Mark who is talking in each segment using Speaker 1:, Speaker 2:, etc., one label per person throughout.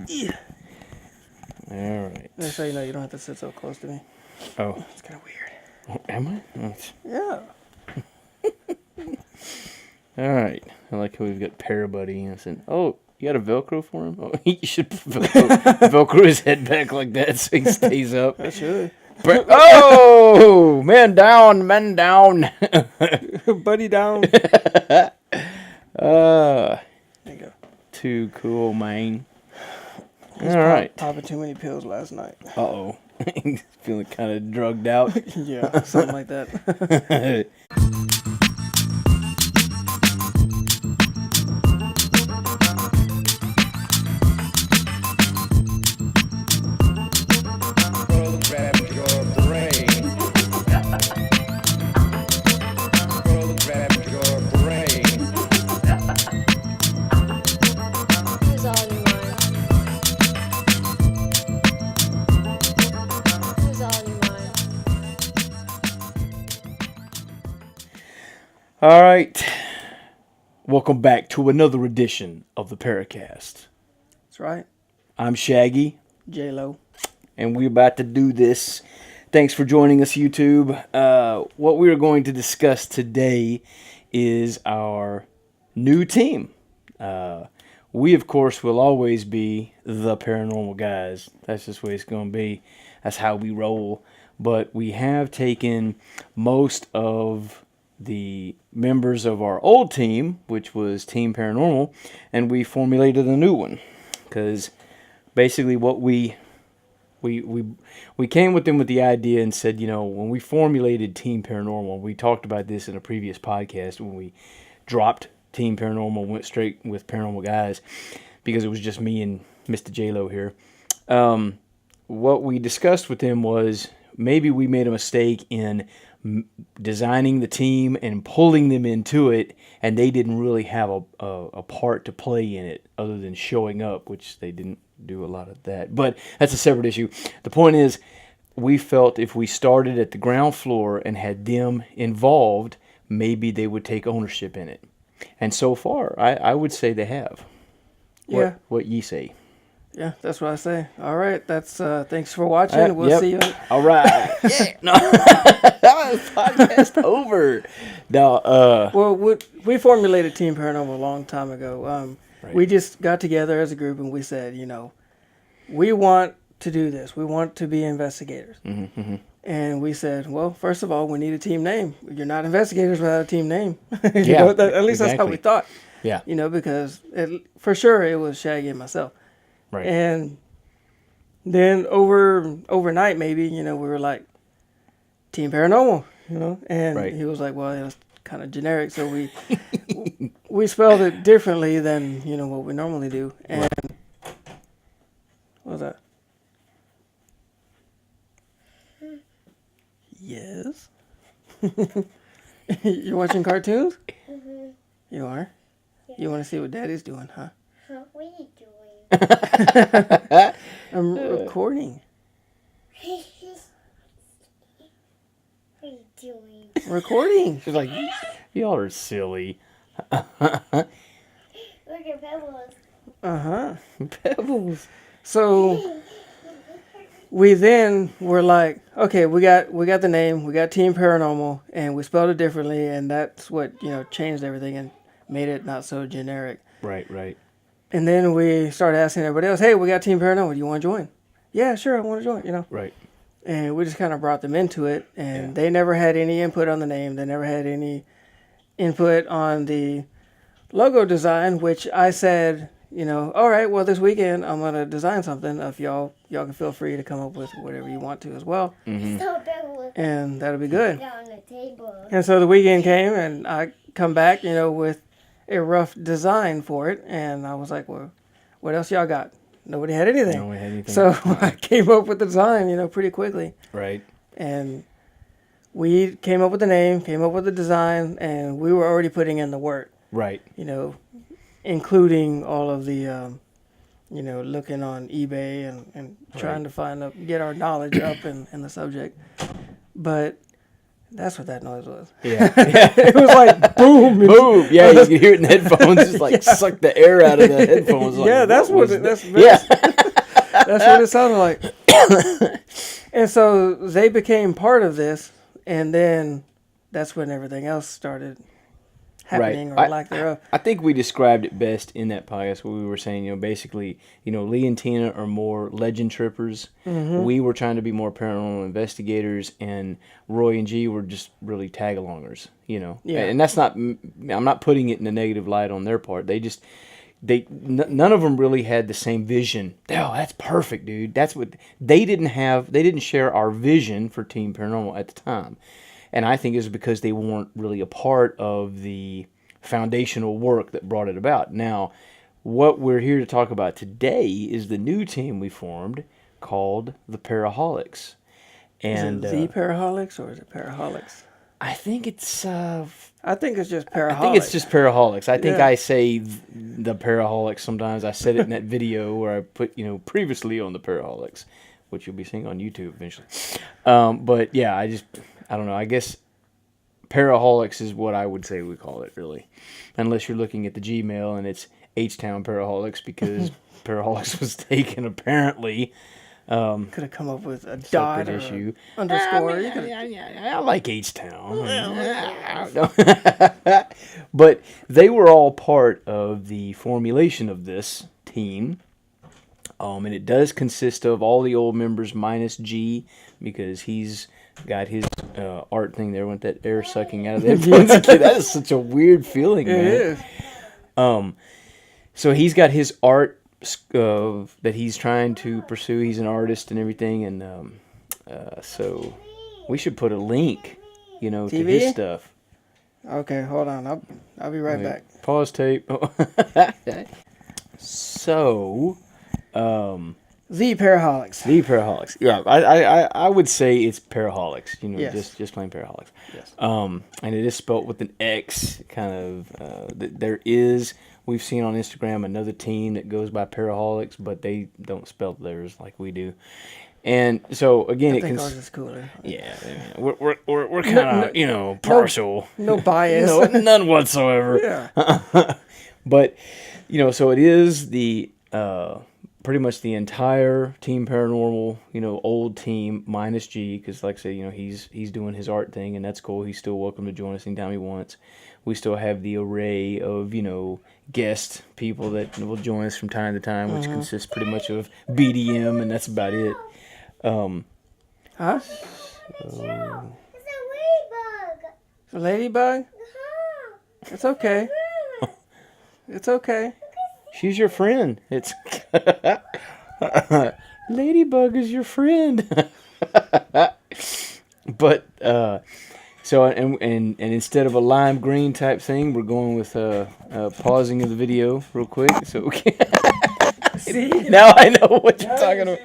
Speaker 1: Yeah.
Speaker 2: All right.
Speaker 1: Just so you know, you don't have to sit so close to me.
Speaker 2: Oh,
Speaker 1: It's kind of weird.
Speaker 2: am I?
Speaker 1: Yeah.
Speaker 2: All right. I like how we've got Parabuddy. I said, oh, you got a Velcro for him? Oh, you should Velcro his head back like that so he stays up.
Speaker 1: I should.
Speaker 2: Oh, man down, man down.
Speaker 1: Buddy down.
Speaker 2: Uh,
Speaker 1: There you go.
Speaker 2: too cool, man.
Speaker 1: He's
Speaker 2: All right.
Speaker 1: popping too many pills last night.
Speaker 2: Uh-oh. He's feeling kind of drugged out.
Speaker 1: Yeah, something like that.
Speaker 3: Who's all in mind? Who's all in mind?
Speaker 2: All right. Welcome back to another edition of the PairUcast.
Speaker 1: That's right.
Speaker 2: I'm Shaggy,
Speaker 1: J-Lo.
Speaker 2: and we're about to do this. Thanks for joining us, YouTube. What we're going to discuss today is our new team. We, of course, will always be the paranormal guys. That's just the way it's going to be. That's how we roll. But we have taken most of the members of our old team, which was Team Paranormal, and we formulated a new one. Because basically what we came with them with the idea and said, you know, when we formulated Team Paranormal, we talked about this in a previous podcast when we dropped Team Paranormal, went straight with Paranormal Guys, because it was just me and Mr. J-Lo here. What we discussed with them was maybe we made a mistake in designing the team and pulling them into it, and they didn't really have a part to play in it other than showing up, which they didn't do a lot of that. But that's a separate issue. The point is, we felt if we started at the ground floor and had them involved, maybe they would take ownership in it. And so far, I would say they have.
Speaker 1: Yeah.
Speaker 2: What ye say?
Speaker 1: Yeah, that's what I say. All right. That's thanks for watching.
Speaker 2: Yep.
Speaker 1: We'll see you.
Speaker 2: All right. Yeah. No. Podcast over. Now,
Speaker 1: Well, we formulated Team Paranormal a long time ago.
Speaker 2: Right.
Speaker 1: We just got together as a group and we said, you know, we want to do this. We want to be investigators.
Speaker 2: Mm-hmm.
Speaker 1: And we said, well, first of all, we need a team name. You're not investigators without a team name. At least that's how we
Speaker 2: exactly.
Speaker 1: thought.
Speaker 2: Yeah.
Speaker 1: You know, because for sure it was Shaggy and myself.
Speaker 2: Right.
Speaker 1: And then overnight, maybe, you know, we were like, Team Paranormal, you know? And
Speaker 2: Right.
Speaker 1: he was like, well, it's kind of generic. So we spelled it differently than, you know, what we normally do. And what was that? Yes. You're watching cartoons?
Speaker 3: Mm-hmm.
Speaker 1: You are? You want to see what Daddy's doing, huh?
Speaker 3: What are you doing?
Speaker 1: I'm recording.
Speaker 3: What are you doing?
Speaker 1: Recording.
Speaker 2: She's like, y'all are silly.
Speaker 3: Look at Pebbles.
Speaker 1: Uh-huh.
Speaker 2: Pebbles.
Speaker 1: So we then were like, okay, we got the name, we got Team Paranormal, and we spelled it differently, and that's what, you know, changed everything and made it not so generic.
Speaker 2: Right.
Speaker 1: And then we started asking everybody else, hey, we got Team Paranormal, do you want to join? Yeah, sure, I want to join, you know.
Speaker 2: Right.
Speaker 1: And we just kind of brought them into it, and
Speaker 2: Yeah.
Speaker 1: they never had any input on the name. They never had any input on the logo design, which I said, you know, all right, well, this weekend I'm going to design something. If y'all can feel free to come up with whatever you want to as well.
Speaker 2: Mm-hmm.
Speaker 3: So Pebbles
Speaker 1: And that'll be good.
Speaker 3: down the table.
Speaker 1: And so the weekend came, and I come back, you know, with a rough design for it. And I was like, well, what else y'all got? Nobody had anything.
Speaker 2: No one had anything.
Speaker 1: So I came up with the design, you know, pretty quickly.
Speaker 2: Right.
Speaker 1: And we came up with the name, came up with the design, and we were already putting in the work,
Speaker 2: Right.
Speaker 1: you know, including all of the, you know, looking on eBay and trying to get our knowledge up in the subject. But That's what that noise was.
Speaker 2: Yeah.
Speaker 1: It was like boom.
Speaker 2: Boom. Yeah, you can hear it in the headphones. Just like suck the air out of the headphones. Like,
Speaker 1: Yeah, that's what
Speaker 2: was
Speaker 1: it,
Speaker 2: that?
Speaker 1: that's
Speaker 2: Yeah.
Speaker 1: that's what it sounded like. And so they became part of this, and then that's when everything else started happening or lack thereof.
Speaker 2: I think we described it best in that podcast where we were saying, basically, Lee and Tina are more legend trippers.
Speaker 1: Mm-hmm.
Speaker 2: We were trying to be more paranormal investigators, and Roy and G were just really tag-alongers, Yeah. And that's not, I'm not putting it in a negative light on their part. None of them really had the same vision. Oh, that's perfect, dude. That's what, they didn't share our vision for Team Paranormal at the time. And I think it's because they weren't really a part of the foundational work that brought it about. Now, what we're here to talk about today is the new team we formed called the Para-holiX. And
Speaker 1: Is it the Para-holiX or is it Para-holiX?
Speaker 2: I think it's
Speaker 1: I think it's just Para-holiX.
Speaker 2: I think it's just Para-holiX. I think
Speaker 1: Yeah.
Speaker 2: I say the Para-holiX sometimes. I said it in that video where I put, previously on the Para-holiX, which you'll be seeing on YouTube eventually. But yeah, I don't know. I guess Para-holiX is what I would say we call it, really. Unless you're looking at the Gmail and it's H-Town Para-holiX because Para-holiX was taken apparently.
Speaker 1: Could have come up with a dot or
Speaker 2: issue.
Speaker 1: Underscore.
Speaker 2: I like H-Town. But they were all part of the formulation of this team. And it does consist of all the old members minus G because he's got his art thing there with that air sucking out of the headphones. That is such a weird feeling, man.
Speaker 1: It is.
Speaker 2: So he's got his art that he's trying to pursue. He's an artist and everything, and so we should put a link, to
Speaker 1: TV?
Speaker 2: his stuff.
Speaker 1: Okay, hold on. I'll be right back.
Speaker 2: Pause tape. So,
Speaker 1: The Para-holiX.
Speaker 2: the Para-holiX. Yeah, I would say it's Para-holiX.
Speaker 1: Yes.
Speaker 2: just plain Para-holiX.
Speaker 1: Yes.
Speaker 2: And it is spelled with an X. Kind of. We've seen on Instagram another team that goes by Para-holiX, but they don't spell theirs like we do. And so again,
Speaker 1: I think ours is cooler.
Speaker 2: Yeah, we're kind of partial.
Speaker 1: No bias.
Speaker 2: None whatsoever.
Speaker 1: Yeah.
Speaker 2: But so it is the pretty much the entire Team Paranormal, old team minus G, because like I say, he's doing his art thing, and that's cool. He's still welcome to join us anytime he wants. We still have the array of guest people that will join us from time to time, which consists pretty much of BDM, and that's about it.
Speaker 1: Huh?
Speaker 3: It's a ladybug.
Speaker 1: It's a ladybug?
Speaker 3: Uh-huh.
Speaker 1: It's okay. It's okay.
Speaker 2: She's your friend. It's Ladybug is your friend. But so and instead of a lime green type thing, we're going with pausing of the video real quick. So now I know what you're talking about.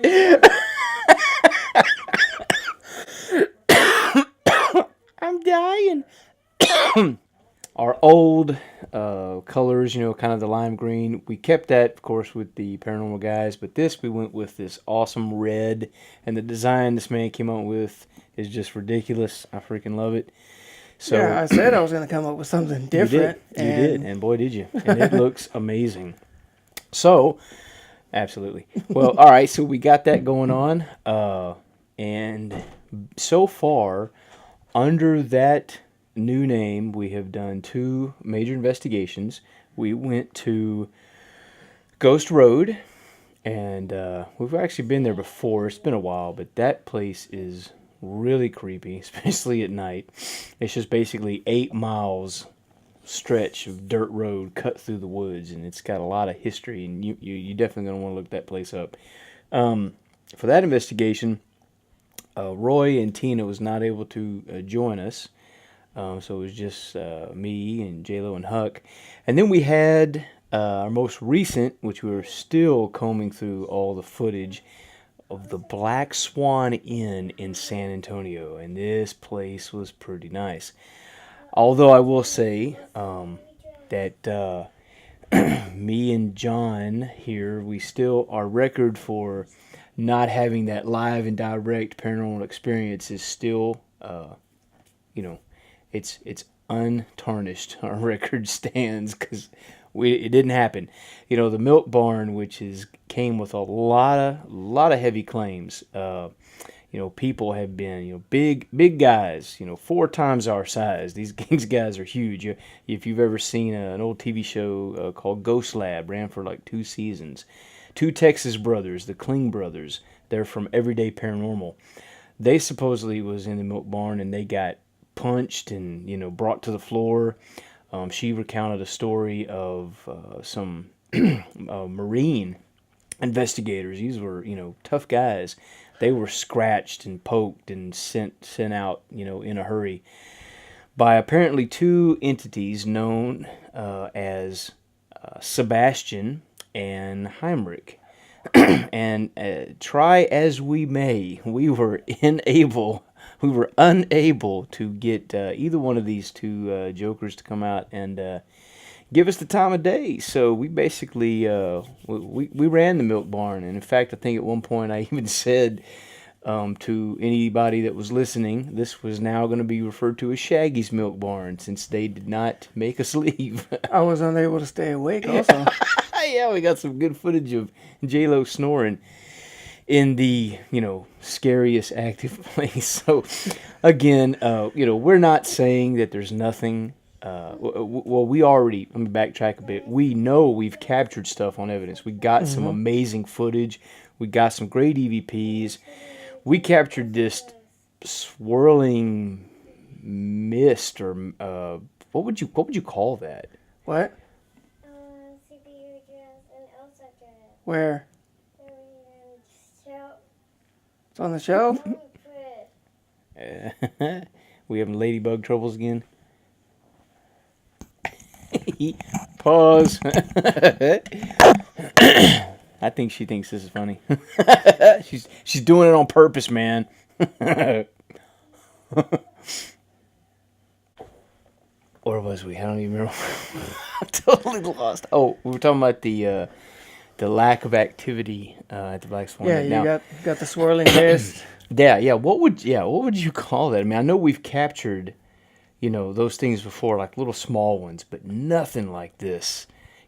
Speaker 2: I'm dying. Our old colors, kind of the lime green. We kept that, of course, with the Paranormal guys, but we went with this awesome red, and the design this man came up with is just ridiculous. I freaking love it. So
Speaker 1: yeah, I said I was going to come up with something different.
Speaker 2: You did, and boy, did you. And it looks amazing. So, absolutely. Well, all right, so we got that going on, and so far, under that new name, we have done 2 major investigations. We went to Ghost Road, and we've actually been there before. It's been a while, but that place is really creepy, especially at night. It's just basically 8 miles stretch of dirt road cut through the woods, and it's got a lot of history, and you definitely going to want to look that place up. For that investigation, Roy and Tina was not able to join us. So it was just me and J-Lo and Huck. And then we had our most recent, which we were still combing through all the footage, of the Black Swan Inn in San Antonio. And this place was pretty nice. Although I will say that me and John here, our record for not having that live and direct paranormal experience is still... it's untarnished. Our record stands because it didn't happen. The milk barn, which came with a lot of heavy claims. People have been, big guys, 4 times our size. These guys are huge. If you've ever seen an old TV show called Ghost Lab, ran for like 2 seasons. 2 Texas brothers, the Kling brothers, they're from Everyday Paranormal. They supposedly was in the milk barn and they got punched and, brought to the floor. She recounted a story of some Marine investigators. These were, tough guys. They were scratched and poked and sent out, in a hurry by apparently 2 entities known as Sebastian and Heinrich. And try as we may, we were unable to get either one of these 2 jokers to come out and give us the time of day. So we basically we ran the milk barn, and in fact, I think at one point I even said to anybody that was listening, this was now going to be referred to as Shaggy's milk barn, since they did not make us leave.
Speaker 1: I was unable to stay awake also.
Speaker 2: Yeah, we got some good footage of J-Lo snoring in the, scariest active place. So, again, we're not saying that there's nothing. Well, let me backtrack a bit. We know we've captured stuff on evidence. We got some amazing footage. We got some great EVPs. We captured this swirling mist, or what would you call that?
Speaker 1: What?
Speaker 3: CPU dress and Elsa dress.
Speaker 1: Where?
Speaker 3: Shelf.
Speaker 1: It's on the shelf?
Speaker 2: We having ladybug troubles again? Pause. I think she thinks this is funny. She's doing it on purpose, man. Or was we? I don't even remember. I'm totally lost. Oh, we were talking about the lack of activity at the Black Swan.
Speaker 1: Yeah, you got the swirling mist.
Speaker 2: Yeah. What would you call that? I mean, I know we've captured, those things before, like little small ones, but nothing like this,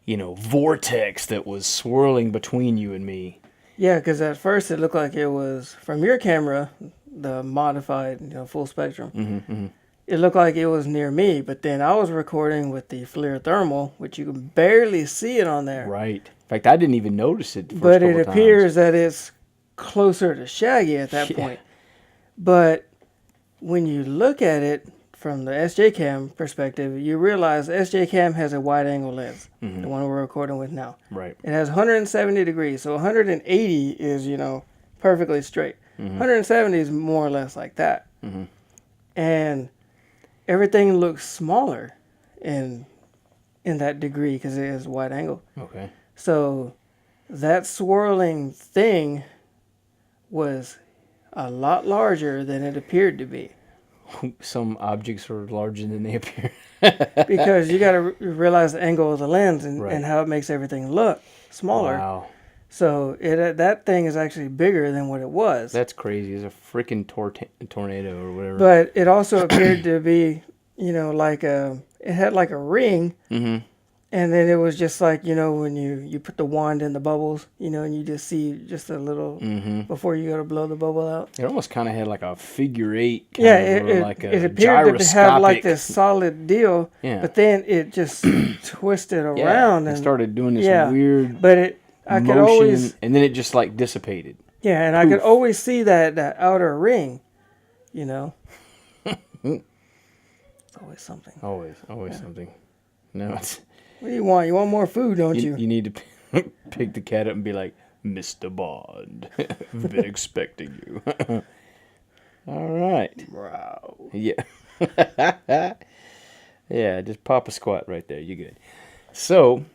Speaker 2: vortex that was swirling between you and me.
Speaker 1: Yeah, because at first it looked like it was from your camera, the modified, full spectrum.
Speaker 2: Mm-hmm.
Speaker 1: It looked like it was near me, but then I was recording with the FLIR thermal, which you can barely see it on there.
Speaker 2: Right. In fact, I didn't even notice it the first
Speaker 1: But it
Speaker 2: couple
Speaker 1: appears
Speaker 2: times.
Speaker 1: that it's closer to Shaggy at that point. But when you look at it from the SJ Cam perspective, you realize SJ Cam has a wide angle lens, the one we're recording with now.
Speaker 2: Right.
Speaker 1: It has 170 degrees, so 180 is, perfectly straight. 170 is more or less like that.
Speaker 2: Mm-hmm.
Speaker 1: And everything looks smaller in that degree because it is wide angle.
Speaker 2: Okay.
Speaker 1: So that swirling thing was a lot larger than it appeared to be.
Speaker 2: Some objects are larger than they appear.
Speaker 1: Because you got to realize the angle of the lens and,
Speaker 2: Right.
Speaker 1: and how it makes everything look smaller.
Speaker 2: Wow.
Speaker 1: So that thing is actually bigger than what it was.
Speaker 2: That's crazy. It's a freaking tornado or whatever.
Speaker 1: But it also appeared to be, like it had like a ring.
Speaker 2: Mm-hmm.
Speaker 1: And then it was just like, when you put the wand in the bubbles, and you just see just a little before you go to blow the bubble out.
Speaker 2: It almost kind of had like a figure 8.
Speaker 1: It appeared to have like this solid deal,
Speaker 2: Yeah.
Speaker 1: but then it just twisted around
Speaker 2: and
Speaker 1: and
Speaker 2: started doing this
Speaker 1: yeah,
Speaker 2: weird
Speaker 1: But I could
Speaker 2: motion,
Speaker 1: always
Speaker 2: and then it just like dissipated.
Speaker 1: yeah, and I could always see that outer ring, It's always something.
Speaker 2: Always something. No, it's.
Speaker 1: What do you want? You want more food, don't you?
Speaker 2: You need to pick the cat up and be like, Mr. Bond, I've been expecting you. All right.
Speaker 1: Wow.
Speaker 2: Yeah. Yeah, just pop a squat right there. You're good. So,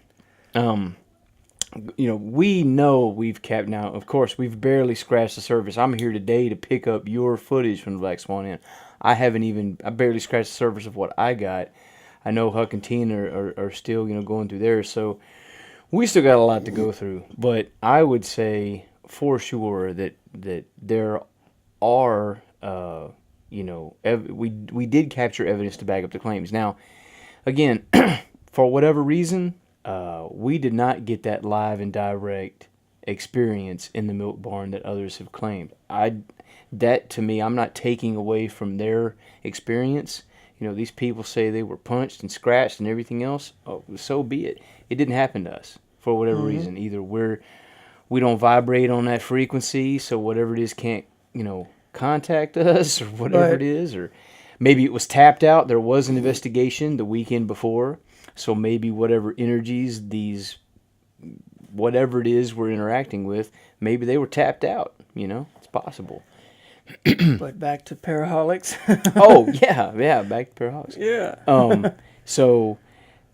Speaker 2: we know we've kept now. Of course, we've barely scratched the surface. I'm here today to pick up your footage from the Black Swan Inn. I barely scratched the surface of what I got. I know Huck and Tina are still, going through theirs. So we still got a lot to go through. But I would say for sure that there are, we did capture evidence to back up the claims. Now, again, for whatever reason, we did not get that live and direct experience in the milk barn that others have claimed. That to me, I'm not taking away from their experience. These people say they were punched and scratched and everything else. Oh, so be it. It didn't happen to us for whatever reason. Either we don't vibrate on that frequency, so whatever it is can't, contact us or whatever it is, or maybe it was tapped out. There was an investigation the weekend before, so maybe whatever energies whatever it is we're interacting with, maybe they were tapped out. It's possible.
Speaker 1: But back to Para-holiX.
Speaker 2: Oh yeah, back to Para-holiX.
Speaker 1: Yeah.
Speaker 2: So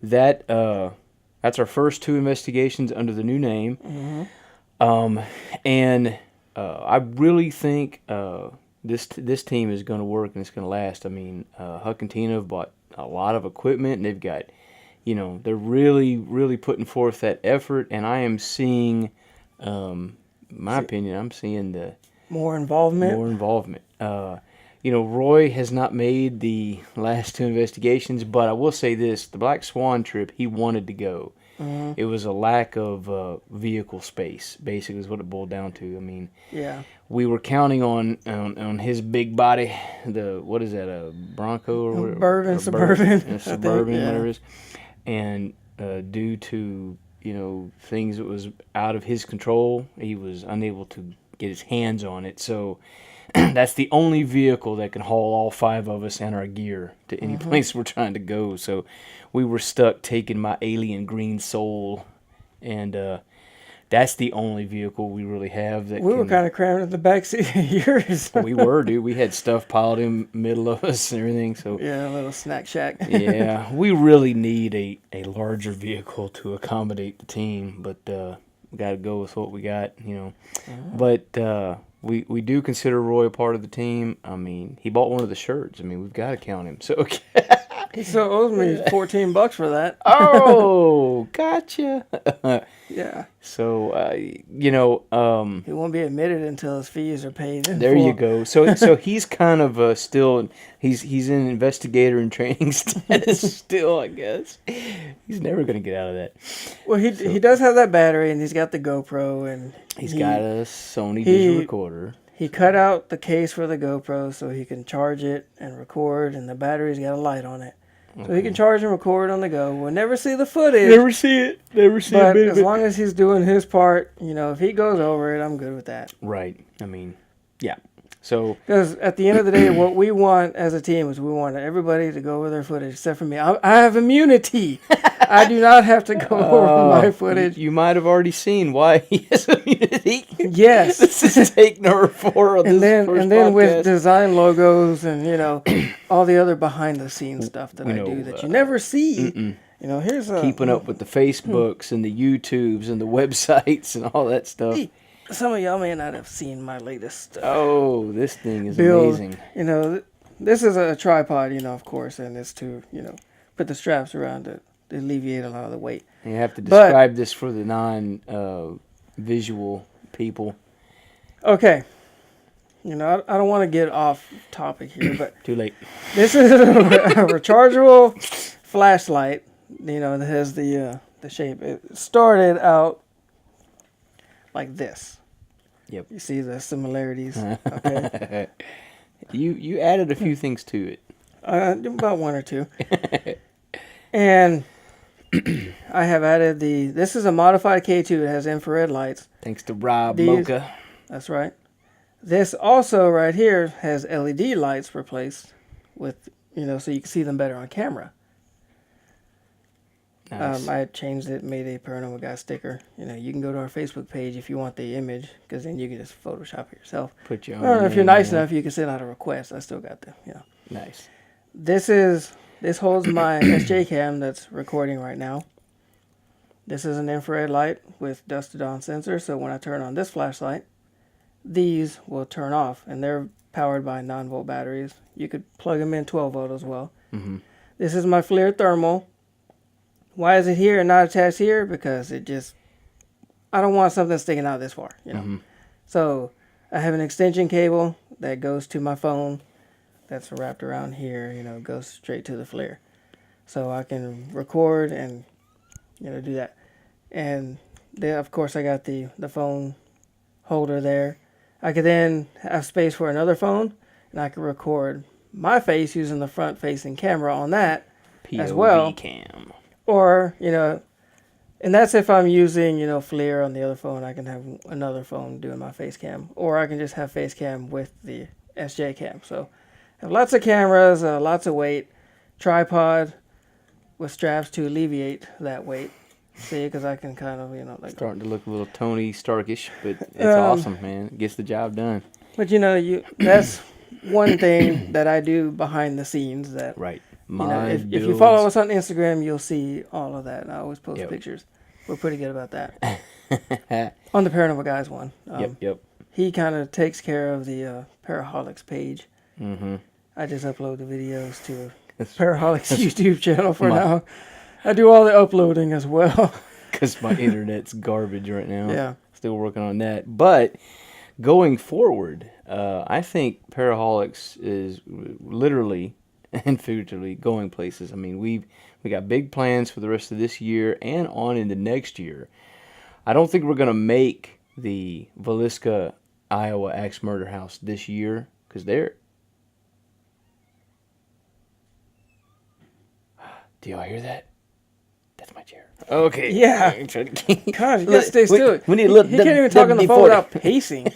Speaker 2: that's our first 2 investigations under the new name. And I really think this team is going to work and it's going to last. I mean, Huck and Tina have bought a lot of equipment and they've got, they're really, really putting forth that effort. And I am seeing, my opinion, I'm seeing the
Speaker 1: More involvement.
Speaker 2: Roy has not made the last 2 investigations, but I will say this: the Black Swan trip, he wanted to go. It was a lack of vehicle space, basically, is what it boiled down to. I mean, we were counting on his big body. What is that? A Bronco or whatever?
Speaker 1: Suburban.
Speaker 2: Suburban, whatever it is. And due to things that was out of his control, he was unable to get his hands on it. So that's the only vehicle that can haul all 5 of us and our gear to any place we're trying to go. So we were stuck taking my alien green soul, and that's the only vehicle we really have that
Speaker 1: we were kind of crammed in the backseat of yours.
Speaker 2: We were, dude. We had stuff piled in the middle of us and everything. So
Speaker 1: yeah, a little snack shack.
Speaker 2: Yeah, we really need a larger vehicle to accommodate the team, but we got to go with what we got, But we do consider Roy a part of the team. I mean, he bought one of the shirts. I mean, we've got to count him. So
Speaker 1: he still owes me $14 for that.
Speaker 2: Oh, gotcha.
Speaker 1: Yeah.
Speaker 2: So
Speaker 1: he won't be admitted until his fees are paid.
Speaker 2: There you go. So he's kind of still he's in investigator and training status still, I guess. He's never going to get out of that.
Speaker 1: Well, he does have that battery, and he's got the GoPro, and
Speaker 2: he's got a Sony digital recorder.
Speaker 1: He cut out the case for the GoPro so he can charge it and record, and the battery's got a light on it. So he can charge and record on the go. We'll never see the footage.
Speaker 2: Never see it.
Speaker 1: But as long as he's doing his part, if he goes over it, I'm good with that.
Speaker 2: Right. I mean, yeah. So
Speaker 1: because at the end of the day, what we want as a team is we want everybody to go over their footage, except for me. I have immunity. I do not have to go over my footage.
Speaker 2: You might have already seen why he has immunity.
Speaker 1: Yes.
Speaker 2: This is take number 4 of this first
Speaker 1: And then
Speaker 2: podcast.
Speaker 1: with design logos and, all the other behind-the-scenes stuff that I do that you never see. Here's
Speaker 2: keeping up with the Facebooks and the YouTubes and the websites and all that stuff.
Speaker 1: Some of y'all may not have seen my latest
Speaker 2: Oh, this thing is amazing.
Speaker 1: This is a tripod, of course, and it's to, put the straps around it to alleviate a lot of the weight.
Speaker 2: You have to describe this for the non-visual people.
Speaker 1: Okay. I don't want to get off topic here, but
Speaker 2: Too late.
Speaker 1: this is a rechargeable flashlight, that has the shape. It started out like this.
Speaker 2: Yep.
Speaker 1: You see the similarities? Okay.
Speaker 2: You added a few things to it.
Speaker 1: About 1 or 2. And I have added this is a modified K2. It has infrared lights.
Speaker 2: Thanks to Rob Mocha.
Speaker 1: That's right. This also right here has LED lights replaced with, so you can see them better on camera.
Speaker 2: Nice.
Speaker 1: I changed it, made a Paranormal Guy sticker. You can go to our Facebook page if you want the image, because then you can just Photoshop it yourself.
Speaker 2: Put your own
Speaker 1: Or if you're
Speaker 2: name
Speaker 1: nice
Speaker 2: in.
Speaker 1: enough, you can send out a request. I still got the,
Speaker 2: Nice.
Speaker 1: This holds my SJ cam that's recording right now. This is an infrared light with dusted on sensor, so when I turn on this flashlight, these will turn off, and they're powered by 9-volt batteries. You could plug them in 12-volt as well.
Speaker 2: Mm-hmm.
Speaker 1: This is my FLIR thermal. Why is it here and not attached here? Because I don't want something sticking out this far,
Speaker 2: Mm-hmm.
Speaker 1: So I have an extension cable that goes to my phone that's wrapped around here, goes straight to the FLIR. So I can record and, do that. And then, of course, I got the phone holder there. I could then have space for another phone, and I could record my face using the front-facing camera on that as well.
Speaker 2: POV cam.
Speaker 1: Or, and that's if I'm using, FLIR on the other phone. I can have another phone doing my face cam. Or I can just have face cam with the SJ cam. So I have lots of cameras, lots of weight, tripod with straps to alleviate that weight. See, because I can kind of, like...
Speaker 2: Starting to look a little Tony Starkish, but it's awesome, man. It gets the job done.
Speaker 1: But, that's one thing that I do behind the scenes that...
Speaker 2: Right.
Speaker 1: If you follow us on Instagram, you'll see all of that. And I always post pictures. We're pretty good about that. On the Paranormal Guys one.
Speaker 2: Yep.
Speaker 1: He kind of takes care of the Para-holiX page.
Speaker 2: Mm-hmm.
Speaker 1: I just upload the videos to Para-holiX YouTube channel for now. I do all the uploading as well.
Speaker 2: Because my internet's garbage right now.
Speaker 1: Yeah.
Speaker 2: Still working on that. But going forward, I think Para-holiX is literally and figuratively going places. I mean, we got big plans for the rest of this year and on into next year. I don't think we're going to make the Villisca, Iowa Axe Murder House this year because they're... Do y'all hear that? That's my chair. Okay.
Speaker 1: Yeah. God, you gotta stay still.
Speaker 2: We need a little...
Speaker 1: He can't even talk on the phone without pacing.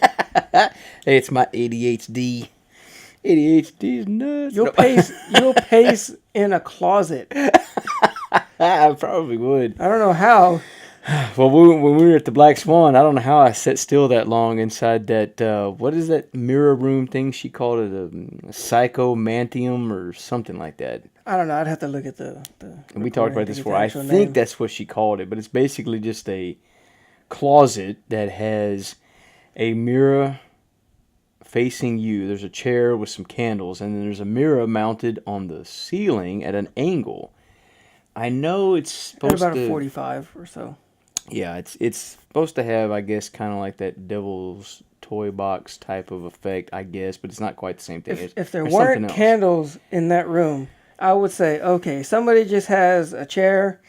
Speaker 2: Hey, it's my ADHD. ADHD is nuts.
Speaker 1: You'll pace in a closet.
Speaker 2: I probably would.
Speaker 1: I don't know how.
Speaker 2: Well, when we were at the Black Swan, I don't know how I sat still that long inside that, what is that mirror room thing? She called it a psychomantium or something like that.
Speaker 1: I don't know. I'd have to look at the
Speaker 2: And we talked about this before. I think
Speaker 1: name.
Speaker 2: that's what she called it, but it's basically just a closet that has a mirror facing you. There's a chair with some candles, and then there's a mirror mounted on the ceiling at an angle. I know it's supposed
Speaker 1: about
Speaker 2: to...
Speaker 1: a 45 or so.
Speaker 2: Yeah, it's supposed to have, I guess, kind of like that devil's toy box type of effect, I guess, but it's not quite the same thing.
Speaker 1: If there weren't candles in that room, I would say, okay, somebody just has a chair,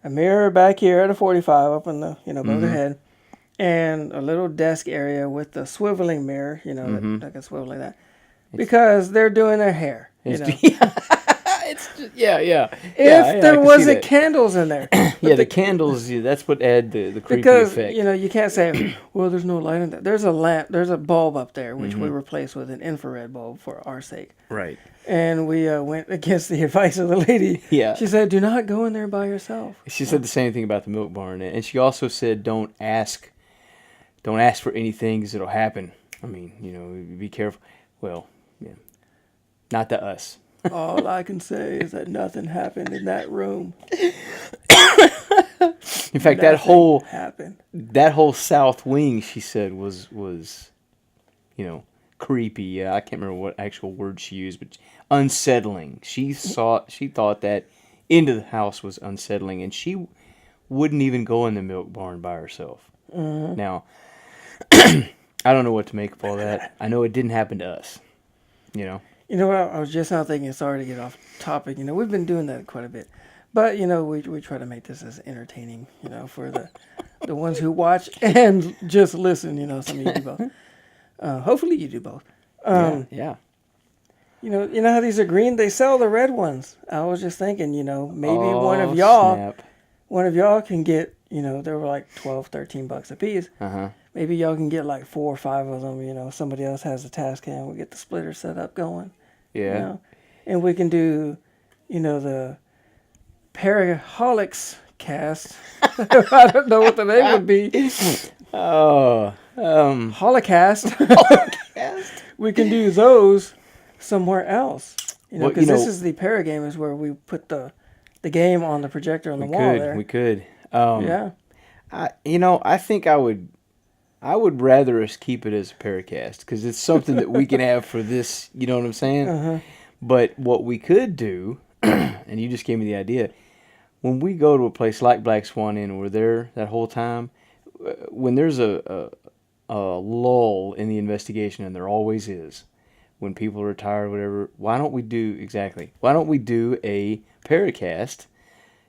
Speaker 1: a mirror back here at a 45 up in the, above their head, and a little desk area with the swiveling mirror, that can swivel like that, because they're doing their hair. If there wasn't candles in there.
Speaker 2: The candles, that's what add the creepy
Speaker 1: because,
Speaker 2: effect.
Speaker 1: You can't say, well, there's no light in there. There's a lamp, there's a bulb up there, which we replaced with an infrared bulb for our sake.
Speaker 2: Right.
Speaker 1: And we went against the advice of the lady.
Speaker 2: Yeah.
Speaker 1: She said, do not go in there by yourself.
Speaker 2: She said the same thing about the milk barn. And she also said, don't ask for anything because it'll happen. I mean, be careful. Well, yeah. Not to us.
Speaker 1: All I can say is that nothing happened in that room.
Speaker 2: In fact, that whole south wing, she said, was creepy. Yeah, I can't remember what actual word she used, but unsettling. She thought that into the house was unsettling, and she wouldn't even go in the milk barn by herself. Mm-hmm. Now, I don't know what to make of all that. I know it didn't happen to us.
Speaker 1: You know what? I was just now thinking, sorry to get off topic. We've been doing that quite a bit. But, we try to make this as entertaining, for the ones who watch and just listen. Some of you do both. Hopefully you do both.
Speaker 2: Yeah.
Speaker 1: You know how these are green? They sell the red ones. I was just thinking, maybe one of y'all can get, they were like $12, $13 a piece. Uh-huh. Maybe y'all can get like 4 or 5 of them. Somebody else has a task cam. We'll get the splitter set up going.
Speaker 2: Yeah.
Speaker 1: And we can do, the Para-holiX cast. I don't know what the name would be. Holicast. We can do those somewhere else. Because this is the Para game is where we put the game on the projector on the wall there.
Speaker 2: We could.
Speaker 1: Yeah.
Speaker 2: I think I would rather us keep it as a PairUcast because it's something that we can have for this, you know what I'm saying? Uh-huh. But what we could do, and you just gave me the idea, when we go to a place like Black Swan Inn and we're there that whole time, when there's a lull in the investigation, and there always is, when people are tired, whatever. Why don't we do a PairUcast?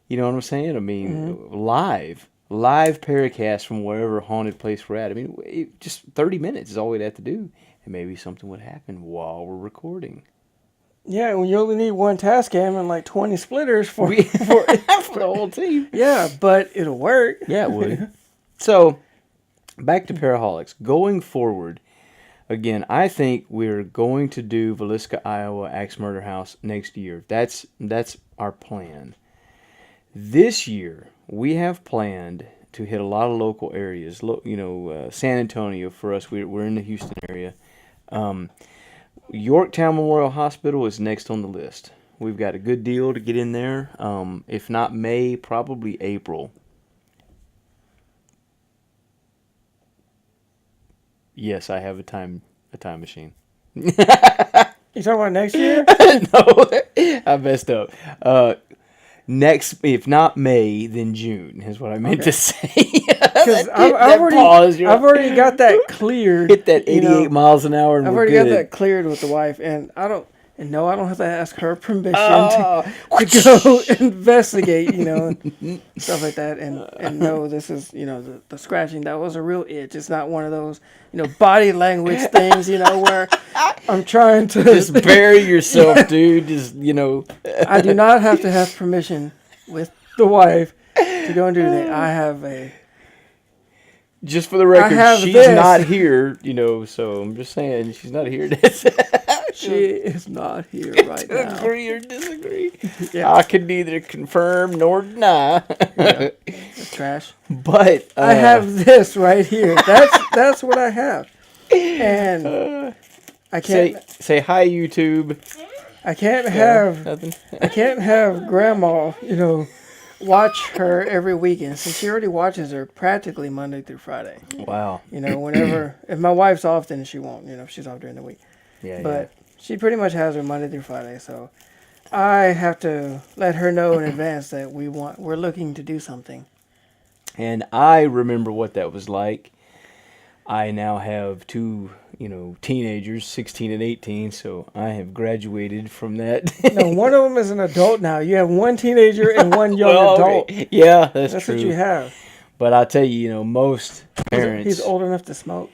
Speaker 2: You know what I'm saying? I mean, live PairUcast from wherever haunted place we're at. I mean, just 30 minutes is all we'd have to do, and maybe something would happen while we're recording.
Speaker 1: Yeah, when you only need one Tascam and like 20 splitters for
Speaker 2: For the whole team.
Speaker 1: Yeah, but it'll work.
Speaker 2: Yeah, it would. So, back to Para-holiX. Going forward, again, I think we're going to do Villisca, Iowa Axe Murder House next year. That's our plan. This year, we have planned to hit a lot of local areas. San Antonio for us. We're in the Houston area. Yorktown Memorial Hospital is next on the list. We've got a good deal to get in there. If not May, probably April. Yes, I have a time machine.
Speaker 1: You talking about next year?
Speaker 2: No, I messed up. Next, if not May, then June is what I meant to say.
Speaker 1: Because I've already got that cleared.
Speaker 2: Hit that 88 miles an hour, and
Speaker 1: I've
Speaker 2: we're
Speaker 1: already
Speaker 2: good.
Speaker 1: got that cleared with the wife, and I don't have to ask her permission to go investigate, and stuff like that, and no, this is, the scratching, that was a real itch. It's not one of those, body language things, where I'm trying to
Speaker 2: Just bury yourself, dude. Just,
Speaker 1: I do not have to have permission with the wife to go and do that. I have a.
Speaker 2: Just for the record, she's
Speaker 1: this.
Speaker 2: not here, so I'm just saying she's not here.
Speaker 1: She is not here right now.
Speaker 2: Agree or disagree?
Speaker 1: Yeah.
Speaker 2: I can neither confirm nor deny.
Speaker 1: It's trash.
Speaker 2: But
Speaker 1: I have this right here. That's what I have. And I can't
Speaker 2: say hi, YouTube.
Speaker 1: I can't have
Speaker 2: Nothing.
Speaker 1: I can't have grandma, watch her every weekend since she already watches her practically Monday through Friday.
Speaker 2: Wow.
Speaker 1: Whenever if my wife's off, then she won't. If she's off during the week.
Speaker 2: Yeah.
Speaker 1: But she pretty much has her Monday through Friday, so I have to let her know in advance that we're looking to do something.
Speaker 2: And I remember what that was like. I now have two, teenagers, 16 and 18, so I have graduated from that.
Speaker 1: No, one of them is an adult now. You have one teenager and one young adult.
Speaker 2: Okay. Yeah, that's true.
Speaker 1: That's what you have.
Speaker 2: But I'll tell you, most parents...
Speaker 1: He's old enough to smoke.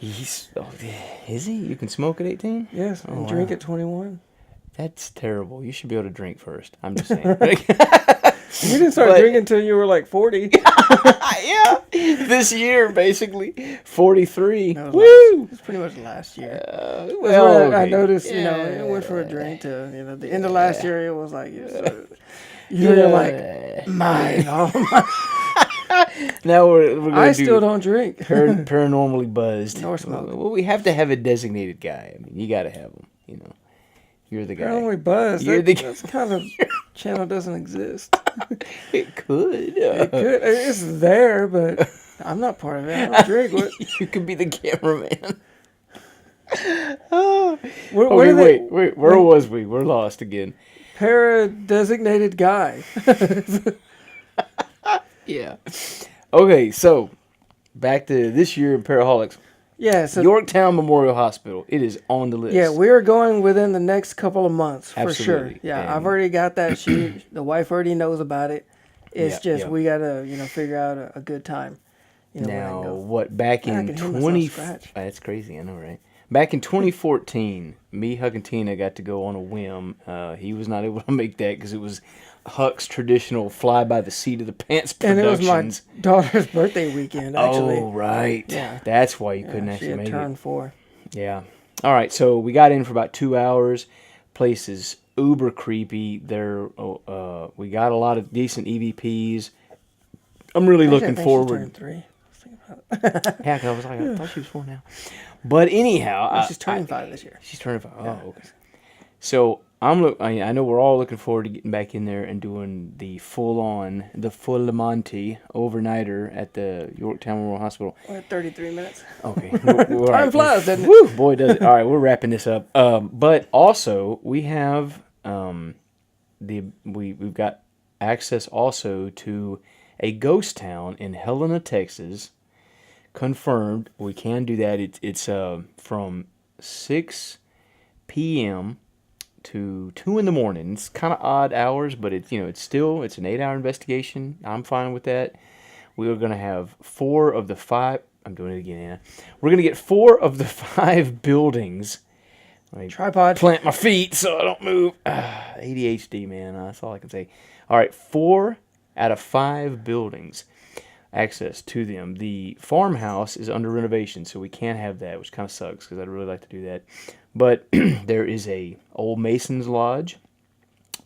Speaker 2: Is he? You can smoke at 18?
Speaker 1: Yes, and drink at 21.
Speaker 2: That's terrible. You should be able to drink first. I'm just saying.
Speaker 1: You didn't start drinking until you were like 40.
Speaker 2: Yeah. This year, basically. 43.
Speaker 1: Woo! It's pretty much last year. I
Speaker 2: okay.
Speaker 1: noticed, it went for a drink to, the end of last year, it was like, you're like, mine. Oh my.
Speaker 2: Now we're going to
Speaker 1: I still don't drink.
Speaker 2: Paranormally buzzed.
Speaker 1: Nor smoke.
Speaker 2: Well, we have to have a designated guy. I mean, you got to have him, You're the guy.
Speaker 1: Paranormally buzzed. That's kind of channel doesn't exist.
Speaker 2: It could.
Speaker 1: It could. It's there, but I'm not part of it. I don't drink. What?
Speaker 2: You could be the cameraman.
Speaker 1: Wait.
Speaker 2: Where was we? We're lost again.
Speaker 1: Para-designated guy.
Speaker 2: Yeah. Okay, so back to this year in Para-holiX.
Speaker 1: Yeah, so
Speaker 2: Yorktown Memorial Hospital. It is on the list.
Speaker 1: yeah, we're going within the next couple of months for sure.
Speaker 2: Absolutely.
Speaker 1: Yeah,
Speaker 2: And-
Speaker 1: I've already got that. The wife already knows about it. It's just we gotta figure out a good time. When I
Speaker 2: Now,
Speaker 1: go.
Speaker 2: what back
Speaker 1: I
Speaker 2: in
Speaker 1: can hear myself
Speaker 2: 20?
Speaker 1: scratch.
Speaker 2: That's crazy. I know, right? Back in 2014, me, Huck, and Tina got to go on a whim. He was not able to make that because it was Huck's traditional fly by the seat of the pants
Speaker 1: And it was
Speaker 2: productions.
Speaker 1: my daughter's birthday weekend, actually.
Speaker 2: Oh, right.
Speaker 1: Yeah.
Speaker 2: That's why you couldn't
Speaker 1: She
Speaker 2: actually
Speaker 1: had
Speaker 2: make it.
Speaker 1: turned 4.
Speaker 2: Yeah. All right. So we got in for about 2 hours. Place is uber creepy. We got a lot of decent EVPs. I'm really looking forward.
Speaker 1: She turned 3.
Speaker 2: Yeah, 'cause I was like, I thought she was 4 now. But anyhow,
Speaker 1: She's turning 5 this year.
Speaker 2: She's turning 5. Oh, okay. So I know we're all looking forward to getting back in there and doing the full Monty overnighter at the Yorktown Memorial Hospital.
Speaker 1: We're at 33 minutes.
Speaker 2: Okay. Time
Speaker 1: flies, doesn't it?
Speaker 2: Woo, boy, does it. All right, we're wrapping this up. But also, we have we've got access also to a ghost town in Helena, Texas. Confirmed. We can do that. It's from 6 p.m. to 2 in the morning. It's kind of odd hours, but it's an 8-hour investigation. I'm fine with that. We are going to have 4 of the 5. I'm doing it again, Anna. We're going to get 4 of the 5 buildings.
Speaker 1: Tripod.
Speaker 2: Plant my feet so I don't move. ADHD, man. That's all I can say. All right, 4 out of 5 buildings. Access to them. The farmhouse is under renovation, so we can't have that, which kind of sucks because I'd really like to do that. But there is a old Mason's Lodge.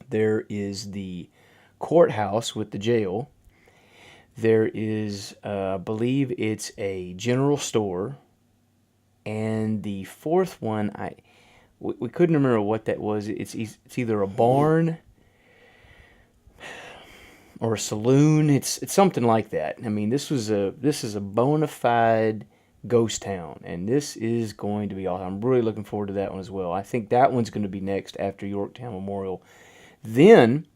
Speaker 2: There is the courthouse with the jail. There is, I believe it's a general store. And the 4th one, we couldn't remember what that was. It's either a barn or a saloon. It's something like that. I mean, this is a bona fide ghost town, and this is going to be awesome. I'm really looking forward to that one as well. I think that one's going to be next after Yorktown Memorial. Then,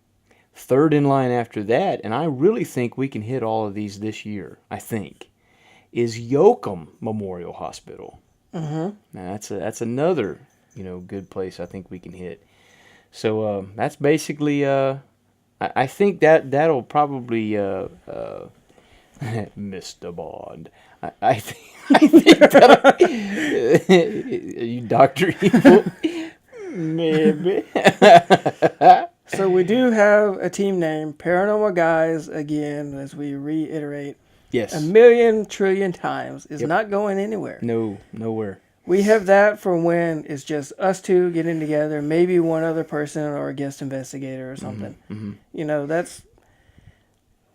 Speaker 2: third in line after that, and I really think we can hit all of these this year, I think, is Yoakum Memorial Hospital.
Speaker 1: Mm-hmm.
Speaker 2: Now, that's another, good place I think we can hit. So, that's basically, I think that'll probably, Mr. Bond. I think that are you Dr. Evil? Maybe.
Speaker 1: So we do have a team name, Paranormal Guys, again, as we reiterate.
Speaker 2: Yes.
Speaker 1: 1,000,000 trillion times. Is not going anywhere.
Speaker 2: No, nowhere.
Speaker 1: We have that for when it's just us two getting together, maybe one other person or a guest investigator or something.
Speaker 2: Mm-hmm.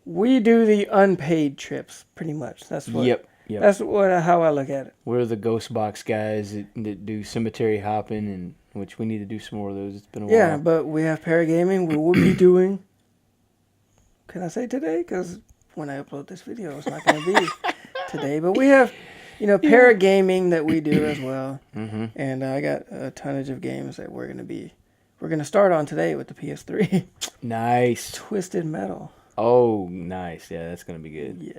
Speaker 1: We do the unpaid trips, pretty much. That's what.
Speaker 2: Yep.
Speaker 1: That's how I look at it.
Speaker 2: We're the ghost box guys that do cemetery hopping, and which we need to do some more of those. It's been a while.
Speaker 1: Yeah, but we have Paragaming. We will be doing. Can I say today? Because when I upload this video, it's not going to be today. But we have, Paragaming that we do as well. Mm-hmm. And I got a tonnage of games that we're going to start on today with the PS3.
Speaker 2: Nice.
Speaker 1: Twisted Metal.
Speaker 2: Oh, nice. Yeah, that's going to be good.
Speaker 1: Yes.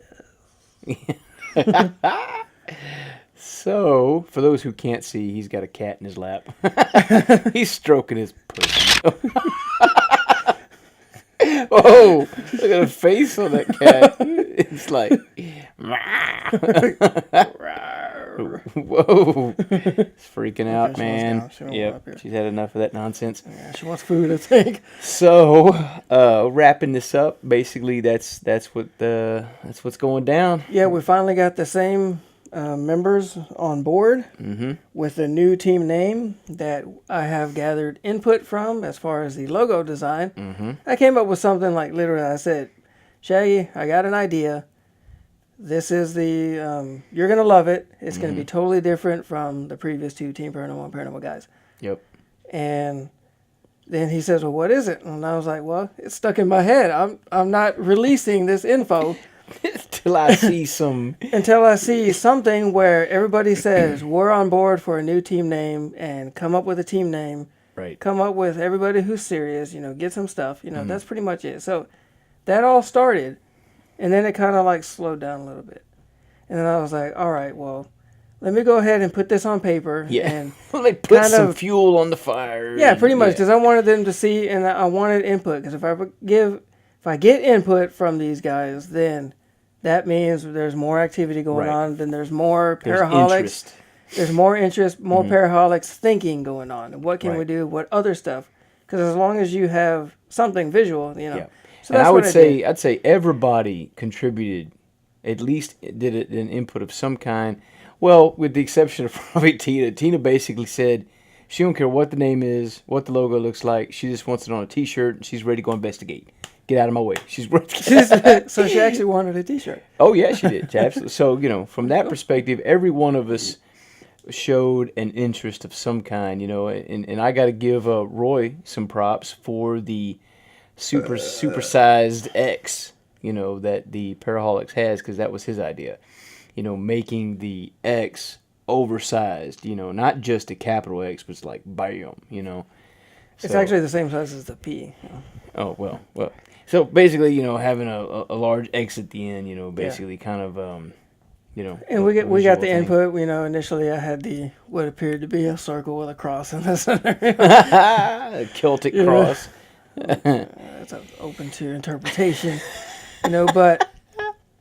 Speaker 2: So, for those who can't see, he's got a cat in his lap. He's stroking his pussy. Oh, look at the face on that cat. It's like, whoa. It's freaking out, man. Yep, she's had enough of that nonsense.
Speaker 1: Yeah, she wants food, I think.
Speaker 2: So, wrapping this up, basically that's what's going down.
Speaker 1: Yeah, we finally got the same members on board with a new team name that I have gathered input from as far as the logo design. I came up with something like literally I said, Shaggy, I got an idea. This is the, you're going to love it. It's going to be totally different from the previous 2, Team Paranormal and Paranormal Guys.
Speaker 2: Yep.
Speaker 1: And then he says, well, what is it? And I was like, well, it's stuck in my head. I'm not releasing this info.
Speaker 2: Until I see
Speaker 1: something where everybody says, we're on board for a new team name and come up with a team name.
Speaker 2: Right.
Speaker 1: Come up with everybody who's serious, get some stuff. That's pretty much it. So that all started. And then it kind of like slowed down a little bit. And then I was like, all right, well, let me go ahead and put this on paper.
Speaker 2: Yeah.
Speaker 1: And
Speaker 2: let me put some fuel on the fire.
Speaker 1: Yeah, pretty much. Because I wanted them to see and I wanted input. Because if I get input from these guys, then that means there's more activity going on. Then there's more Para-holiX. There's more interest, more Para-holiX thinking going on. And what can we do? What other stuff? Because as long as you have something visual,
Speaker 2: Yeah.
Speaker 1: So
Speaker 2: and I'd say everybody contributed, at least did an input of some kind. Well, with the exception of probably Tina. Tina basically said she don't care what the name is, what the logo looks like. She just wants it on a T-shirt, and she's ready to go investigate. Get out of my way. She's ready.
Speaker 1: So she actually wanted a T-shirt.
Speaker 2: Oh yeah, she did. Absolutely. So from that perspective, every one of us showed an interest of some kind. And I got to give Roy some props for the supersized X, that the Para-holiX has, because that was his idea. Making the X oversized, not just a capital X, but it's like bam,
Speaker 1: It's actually the same size as the P.
Speaker 2: Oh, well. So basically, having a large X at the end, basically kind of, you know.
Speaker 1: And we got the
Speaker 2: thing.
Speaker 1: input. You know, initially I had what appeared to be a circle with a cross in the center.
Speaker 2: A Celtic
Speaker 1: You know.
Speaker 2: cross.
Speaker 1: It's open to interpretation, you know. But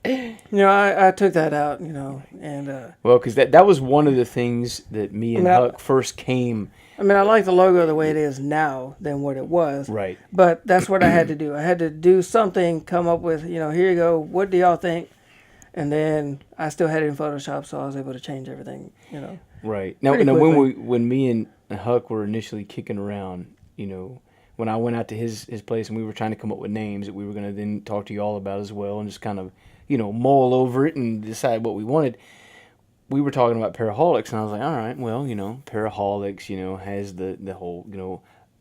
Speaker 1: you know, I took that out, you know, and
Speaker 2: Well, because that was one of the things that me and Huck first came.
Speaker 1: I mean, I like the logo the way it is now than what it was.
Speaker 2: Right.
Speaker 1: But that's what I had to do. I had to do something, come up with, you know, here you go. What do y'all think? And then I still had it in Photoshop, so I was able to change everything, you know.
Speaker 2: Right. Now
Speaker 1: Pretty
Speaker 2: when me and Huck were initially kicking around, you know, when I went out to his place and we were trying to come up with names that we were going to then talk to you all about as well and just kind of, you know, mull over it and decide what we wanted. We were talking about Para-holiX, and I was like, all right, well, you know, Para-holiX, you know, has the whole,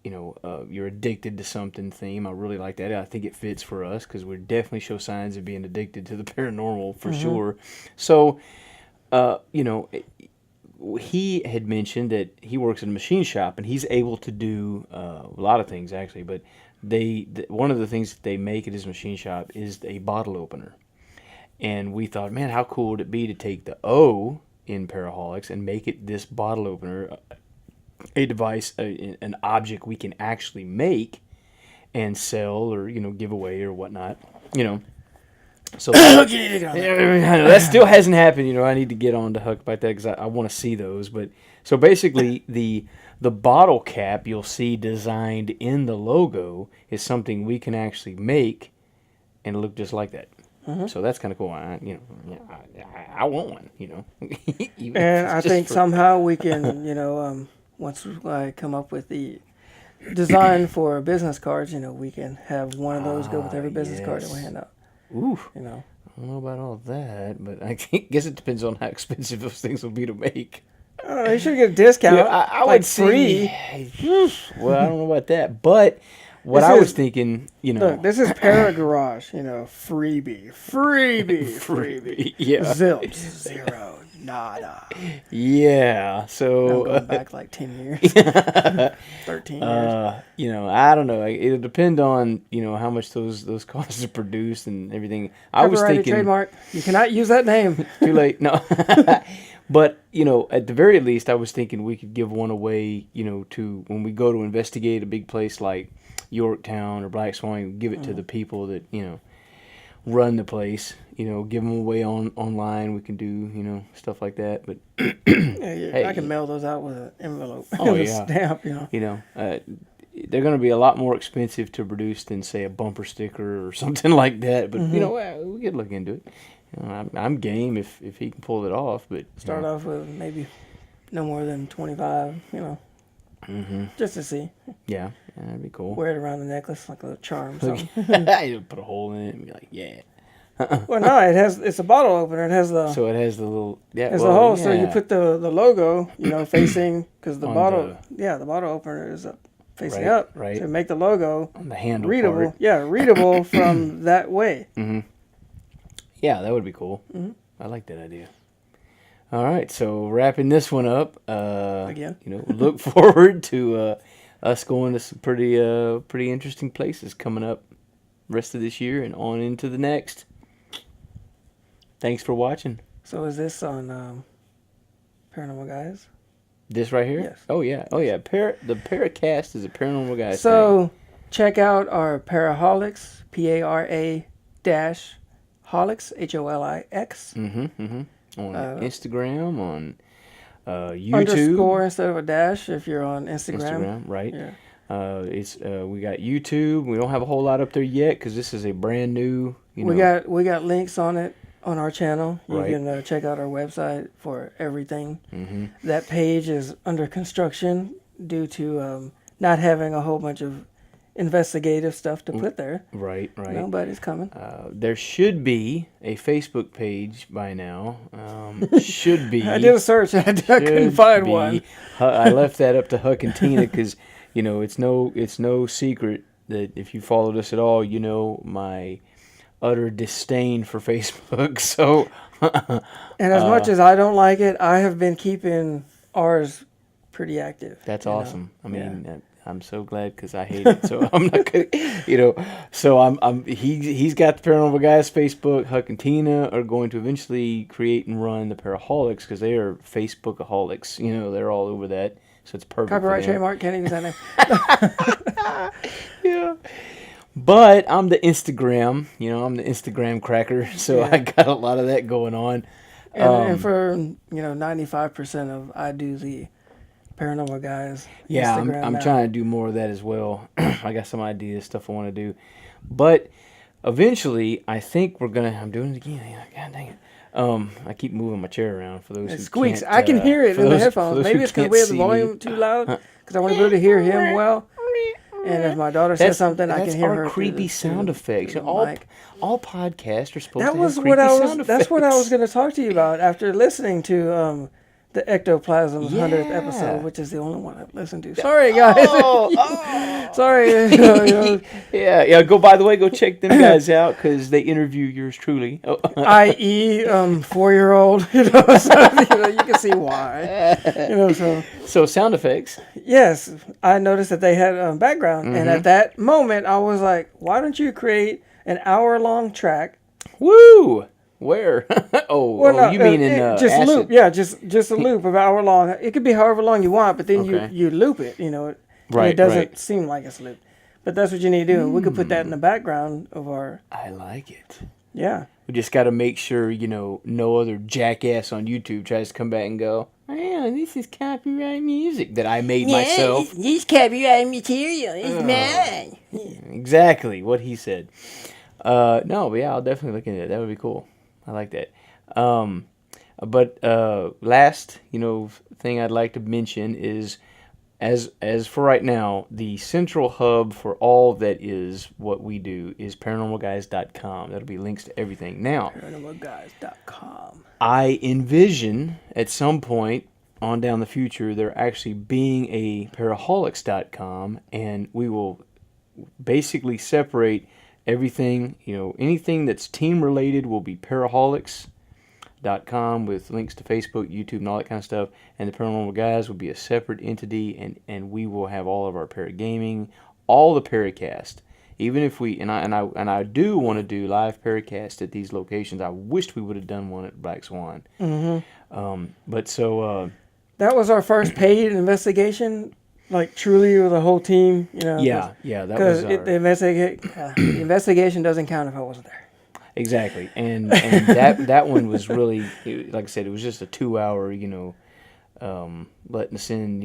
Speaker 2: you're addicted to something theme. I really like that. I think it fits for us because we definitely show signs of being addicted to the paranormal for sure. So, you know, he had mentioned that he works in a machine shop and he's able to do a lot of things actually, but one of the things that they make at his machine shop is a bottle opener. And we thought, man, how cool would it be to take the O in Para-holiX and make it this bottle opener, a device, an object we can actually make and sell or, you know, give away or whatnot, you know. So I know that still hasn't happened. You know, I need to get on to Huck about that because I want to see those. But so basically, the bottle cap you'll see designed in the logo is something we can actually make and look just like that. So that's kind of cool. I want one. You know,
Speaker 1: And I think somehow we can, you know, once I come up with the design for business cards, you know, we can have one of those go with every business card that we hand out.
Speaker 2: Ooh,
Speaker 1: You know,
Speaker 2: I don't know about all that, but I guess it depends on how expensive those things will be to make.
Speaker 1: I don't know. You should get a discount.
Speaker 2: Yeah, I
Speaker 1: like
Speaker 2: would
Speaker 1: free.
Speaker 2: Well, I don't know about that, but what
Speaker 1: This
Speaker 2: I
Speaker 1: is-
Speaker 2: was thinking, you know,
Speaker 1: Look, this is Para-garage. You know, freebie.
Speaker 2: yeah,
Speaker 1: Zilch. Zero. Nada.
Speaker 2: yeah.
Speaker 1: I'm
Speaker 2: So,
Speaker 1: going back like 10 years. 13 years.
Speaker 2: you know, I don't know. It'll depend on how much those costs are produced and everything. I was
Speaker 1: Copyrighted
Speaker 2: thinking
Speaker 1: trademark. You cannot use that name.
Speaker 2: too late. No, but at the very least, I was thinking we could give one away. To when we go to investigate a big place like Yorktown or Black Swan, give it to the people that run the place. Give them away online. We can do stuff like that. But
Speaker 1: Yeah,
Speaker 2: hey,
Speaker 1: I can mail those out with an envelope.
Speaker 2: Oh,
Speaker 1: with
Speaker 2: yeah.
Speaker 1: a stamp,
Speaker 2: they're going to be a lot more expensive to produce than say a bumper sticker or something like that. But we could look into it. I'm game if he can pull it off. But
Speaker 1: Start off with maybe no more than 25, just to see.
Speaker 2: Yeah, that'd be cool.
Speaker 1: Wear it around the necklace like a charm. So.
Speaker 2: You put a hole in it and be like, yeah.
Speaker 1: Well, no, it's a bottle opener. It has the
Speaker 2: So it has the little
Speaker 1: the hole. So you put the logo, facing because the
Speaker 2: On
Speaker 1: bottle, the bottle opener is facing
Speaker 2: Right,
Speaker 1: up.
Speaker 2: right.
Speaker 1: So make the logo
Speaker 2: on the handle
Speaker 1: readable.
Speaker 2: part.
Speaker 1: Yeah, readable from that way.
Speaker 2: Yeah, that would be cool. I like that idea. All right, so wrapping this one up.
Speaker 1: Again?
Speaker 2: Look forward to us going to some pretty interesting places coming up rest of this year and on into the next. Thanks for watching.
Speaker 1: So is this on Paranormal Guys?
Speaker 2: This right here?
Speaker 1: Yes.
Speaker 2: Oh yeah. The PairUcast is a Paranormal Guys thing.
Speaker 1: So check out our Para-holiX, Para-holiX, HOLIX.
Speaker 2: On Instagram, on YouTube.
Speaker 1: Underscore instead of a dash if you're on Instagram.
Speaker 2: Right?
Speaker 1: Yeah.
Speaker 2: We got YouTube. We don't have a whole lot up there yet because this is a brand new.
Speaker 1: We got links on it on our channel. You
Speaker 2: Right.
Speaker 1: can check out our website for everything. That page is under construction due to not having a whole bunch of investigative stuff to put there.
Speaker 2: Right.
Speaker 1: But it's coming.
Speaker 2: There should be a Facebook page by now. Should be.
Speaker 1: I did a search. I couldn't find one.
Speaker 2: I left that up to Huck and Tina because it's no secret that if you followed us at all, my utter disdain for Facebook. So,
Speaker 1: And as much as I don't like it, I have been keeping ours pretty active.
Speaker 2: that's awesome. I mean, I'm so glad because I hate it. So I'm not gonna, you know. So he's got the Paranormal Guys Facebook. Huck and Tina are going to eventually create and run the Para-holiX because they are Facebookaholics. You know, they're all over that. So it's perfect.
Speaker 1: Copyright,
Speaker 2: for them.
Speaker 1: trademark, can't use that name.
Speaker 2: Yeah. But I'm the Instagram. You know, I'm the Instagram cracker. So
Speaker 1: Yeah.
Speaker 2: I got a lot of that going on.
Speaker 1: And for 95% of I do the Paranormal Guys.
Speaker 2: Yeah,
Speaker 1: Instagram
Speaker 2: I'm
Speaker 1: now.
Speaker 2: trying to do more of that as well. I got some ideas, stuff I want to do. But eventually, I think we're going to... I'm doing it again. Yeah, God dang it. I keep moving my chair around for those
Speaker 1: It
Speaker 2: who
Speaker 1: squeaks.
Speaker 2: can't...
Speaker 1: I can hear it
Speaker 2: for
Speaker 1: in the
Speaker 2: those- for
Speaker 1: headphones.
Speaker 2: those who
Speaker 1: Maybe it's because
Speaker 2: can't
Speaker 1: we have the
Speaker 2: see
Speaker 1: volume
Speaker 2: me.
Speaker 1: too loud. Because I want to be able to hear him well. And if my daughter says something, I can hear her.
Speaker 2: That's our creepy sound effects.
Speaker 1: through the
Speaker 2: All
Speaker 1: mic.
Speaker 2: all podcasts are supposed
Speaker 1: That
Speaker 2: to
Speaker 1: was
Speaker 2: have
Speaker 1: what
Speaker 2: creepy
Speaker 1: I was.
Speaker 2: sound
Speaker 1: That's what I was
Speaker 2: effects.
Speaker 1: going to talk to you about after listening to the Ectoplasm 100th
Speaker 2: Yeah.
Speaker 1: episode, which is the only one I've listened to. Sorry, guys. Sorry.
Speaker 2: Yeah. By the way, go check them guys out because they interview yours truly. Oh.
Speaker 1: I.e., 4-year-old. So, you can see why.
Speaker 2: So sound effects.
Speaker 1: Yes, I noticed that they had background, and at that moment, I was like, "Why don't you create an hour-long track?"
Speaker 2: Woo! Where?
Speaker 1: No,
Speaker 2: you mean in
Speaker 1: just
Speaker 2: Acid.
Speaker 1: loop? Yeah, just a loop of hour long. It could be however long you want, but then
Speaker 2: Okay.
Speaker 1: you loop it. And
Speaker 2: Right,
Speaker 1: it doesn't
Speaker 2: right.
Speaker 1: seem like it's looped. But that's what you need to do. We could put that in the background of our.
Speaker 2: I like it.
Speaker 1: Yeah.
Speaker 2: We just got to make sure, no other jackass on YouTube tries to come back and go, "Oh, this is copyright music that I made myself."
Speaker 1: This copyright material is mine.
Speaker 2: Exactly what he said. No, but yeah, I'll definitely look into that. That would be cool. I like that. But last, thing I'd like to mention is, as for right now, the central hub for all that is what we do is paranormalguys.com. That'll be links to everything. Now,
Speaker 1: Paranormalguys.com.
Speaker 2: I envision at some point on down the future there actually being a Para-holiX.com, and we will basically separate everything. Anything that's team related will be Para-holiX.com with links to Facebook, YouTube, and all that kind of stuff. And the Paranormal Guys will be a separate entity, and we will have all of our paragaming, all the PairUcast. Even if we and I do want to do live PairUcast at these locations. I wished we would have done one at Black Swan.
Speaker 1: Mm-hmm.
Speaker 2: But so
Speaker 1: that was our first paid investigation, like truly with the whole team.
Speaker 2: yeah, that was
Speaker 1: because
Speaker 2: our,
Speaker 1: the investigation doesn't count if I wasn't there.
Speaker 2: exactly, and that one was really, like I said, it was just a 2-hour, letting us in,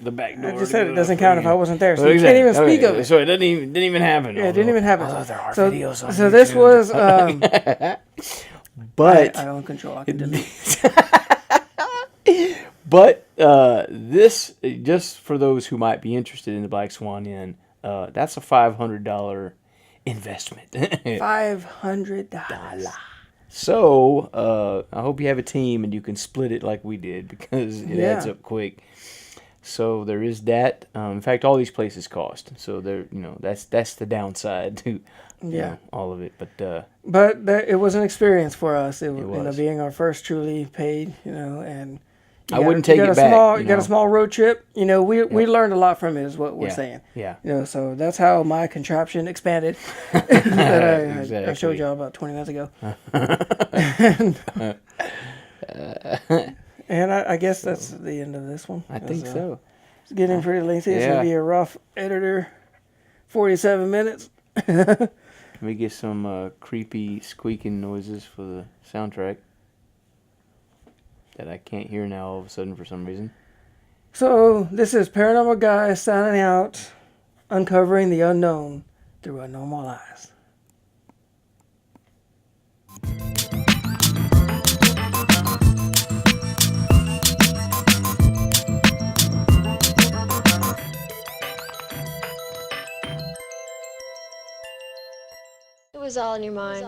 Speaker 2: the back door.
Speaker 1: I just said it doesn't count if I wasn't there, so
Speaker 2: Well,
Speaker 1: you can't even
Speaker 2: exactly.
Speaker 1: speak of it.
Speaker 2: So it didn't even happen.
Speaker 1: Yeah, it didn't even happen.
Speaker 2: Although there are
Speaker 1: so,
Speaker 2: videos on
Speaker 1: so this
Speaker 2: YouTube.
Speaker 1: was.
Speaker 2: But
Speaker 1: I own control. I can delete.
Speaker 2: But this, just for those who might be interested in the Black Swan Inn, that's a $500 investment.
Speaker 1: $500.
Speaker 2: So I hope you have a team and you can split it like we did because it adds up quick. So there is that. In fact, all these places cost. So that's the downside to all of it. But
Speaker 1: it was an experience for us. It
Speaker 2: was.
Speaker 1: Being our first truly paid. And
Speaker 2: I wouldn't take it back.
Speaker 1: You got a small road trip. We learned a lot from it. Is what we're saying.
Speaker 2: Yeah.
Speaker 1: So that's how my contraption expanded that I showed y'all about 20 minutes ago. And I guess that's the end of this one.
Speaker 2: I think so.
Speaker 1: It's getting pretty lengthy. It's going to be a rough editor. 47 minutes.
Speaker 2: Can we get some creepy squeaking noises for the soundtrack that I can't hear now all of a sudden for some reason?
Speaker 1: So this is Paranormal Guys signing out, uncovering the unknown through our normal eyes.
Speaker 4: It was all in your mind.